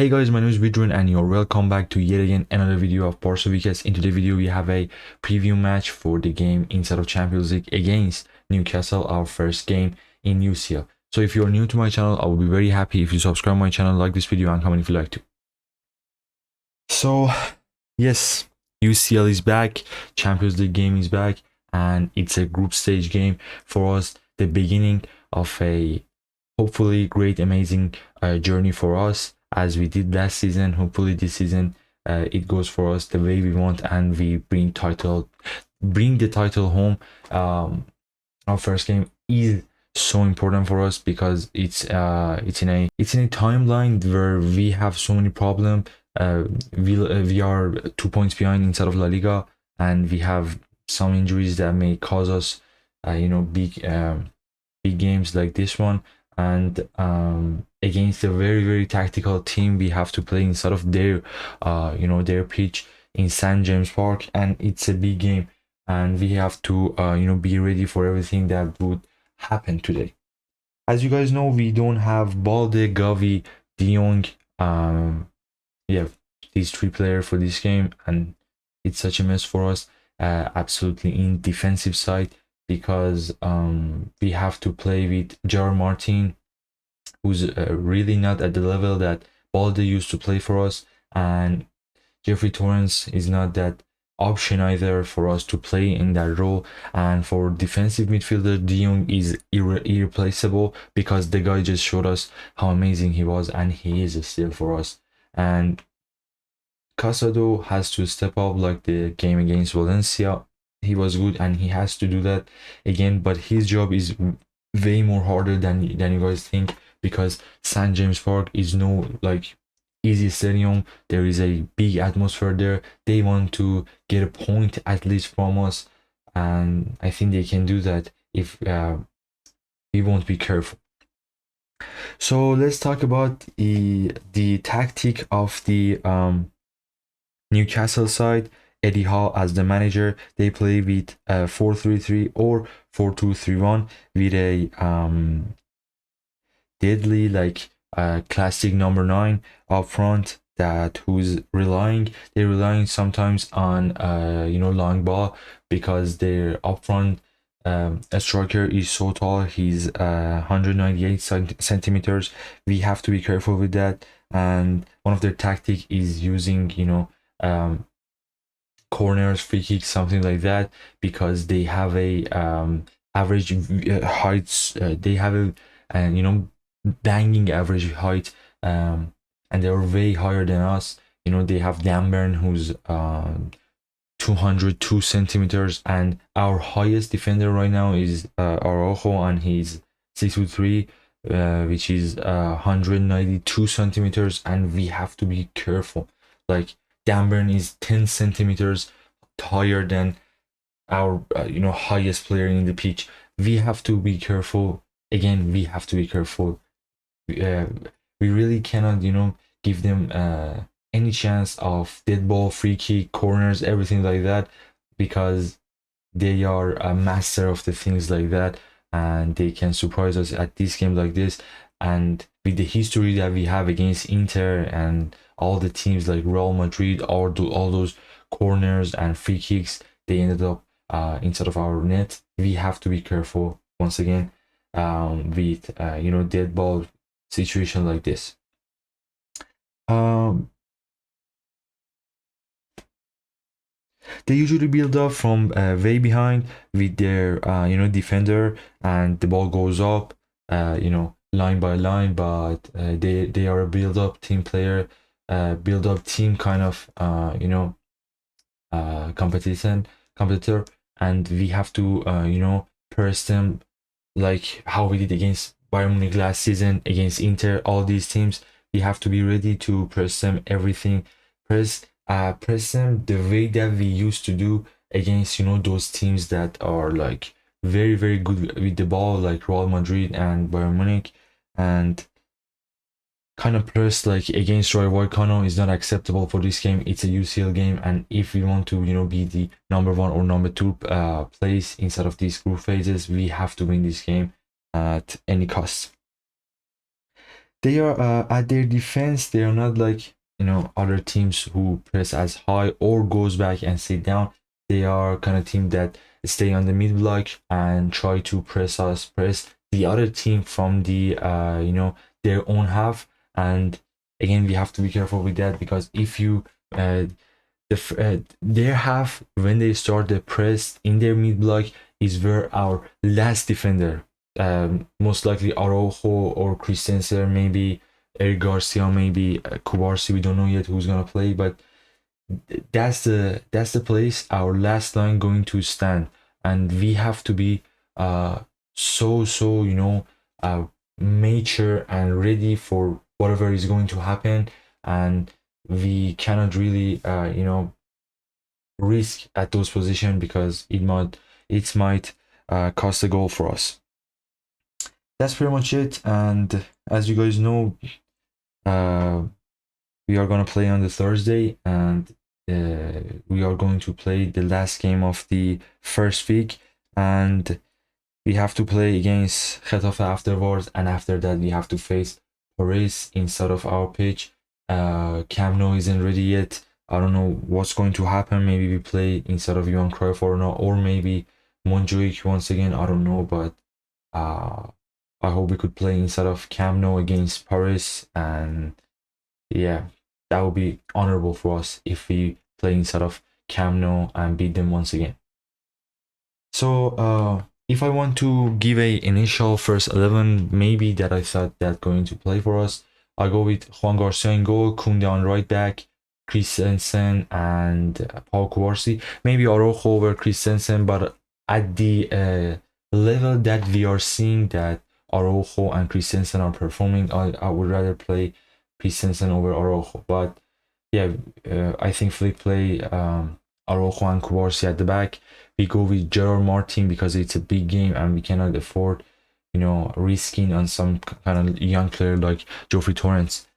Hey guys, my name is Vidrun and you're welcome back to yet again another video of Barca Weekends. In today's video we have a preview match for the game inside of Champions League against Newcastle, our first game in UCL. So if you're new to my channel, I will be very happy if you subscribe my channel, like this video and comment if you like to. So yes, UCL is back, Champions League game is back, and it's a group stage game for us, the beginning of a hopefully great amazing journey for us as we did last season. Hopefully this season it goes for us the way we want and we bring the title home. Our first game is so important for us because it's in a timeline where we have so many problems. We are 2 points behind inside of La Liga, and we have some injuries that may cause us big games like this one. And against a very tactical team, we have to play inside of their their pitch in St. James Park, and it's a big game, and we have to be ready for everything that would happen today. As you guys know, we don't have Balde, Gavi, De Jong, these three players for this game, and it's such a mess for us, absolutely in defensive side, because we have to play with Gerard Martin, who's really not at the level that Balde used to play for us, and Jeffrey Torrens is not that option either for us to play in that role. And for defensive midfielder, De Jong is irreplaceable because the guy just showed us how amazing he was, and he is still for us. And Casado has to step up like the game against Valencia. He was good and he has to do that again, but his job is way more harder than you guys think, because St. James Park is no like easy stadium. There is a big atmosphere there. They want to get a point at least from us, and I think they can do that if we won't be careful. So let's talk about the tactic of the Newcastle side. Eddie Howe as the manager, they play with 4-3-3 or 4-2-3-1 with a deadly classic number 9 up front, that they're relying sometimes on long ball, because their up front striker is so tall. He's 198 centimeters. We have to be careful with that, and one of their tactic is using corners, free kicks, something like that, because they have a average heights. They have a banging average height, and they're way higher than us. They have Danburn, who's 202 centimeters, and our highest defender right now is Araujo, and he's 6'3", which is 192 centimeters, and we have to be careful. Like, Danburn is 10 centimeters higher than our highest player in the pitch. We have to be careful. Again, we have to be careful. We really cannot give them any chance of dead ball, free kick, corners, everything like that, because they are a master of the things like that, and they can surprise us at this game like this. And with the history that we have against Inter and all the teams like Real Madrid, all those corners and free kicks, they ended up inside of our net. We have to be careful once again with dead ball situation like this. They usually build up from way behind with their defender, and the ball goes up line by line, but they are a build-up team player, build-up team kind of competitor, and we have to press them like how we did against Bayern Munich last season, against Inter. All these teams, we have to be ready to press them everything, press them the way that we used to do against those teams that are like very good with the ball, like Real Madrid and Bayern Munich. And kind of press like against Roy Volcano is not acceptable for this game. It's a UCL game, and if we want to be the number 1 or number 2 place inside of these group phases, we have to win this game at any cost. they are at their defense. They are not like, you know, other teams who press as high or goes back and sit down. They are kind of team that stay on the mid block and try to press the other team from the you know, their own half. And again, we have to be careful with that, because if you their half, when they start the press in their mid block, is where our last defender, most likely Araujo or Christensen, maybe Eric Garcia, maybe Kubarsi. We don't know yet who's gonna play, but that's the place our last line going to stand, and we have to be so you know, mature and ready for whatever is going to happen. And we cannot really you know, risk at those positions, because it might cost a goal for us. That's pretty much it. And as you guys know, uh, we are gonna play on the Thursday, and we are going to play the last game of the first week, and we have to play against Getafe afterwards, and after that we have to face Paris inside of our pitch. Camp Nou isn't ready yet. I don't know what's going to happen. Maybe we play instead of Johan Cruyff or not, or maybe Montjuic once again. I don't know, but uh, I hope we could play instead of Camp Nou against Paris, and yeah, that would be honorable for us if we play instead of Camp Nou and beat them once again. So if I want to give a initial first 11, maybe that I thought that going to play for us, I go with Juan Garcia in goal, Koundé on right back, Christensen and Paul Kubarsi. Maybe Araujo over Christensen, but at the level that we are seeing that Araujo and Christensen are performing, I would rather play Christensen over Araujo. But yeah, I think Flick play Araujo and Kubarsi at the back. We go with Gerard Martin because it's a big game and we cannot afford, you know, risking on some kind of young player like Geoffrey Torrens.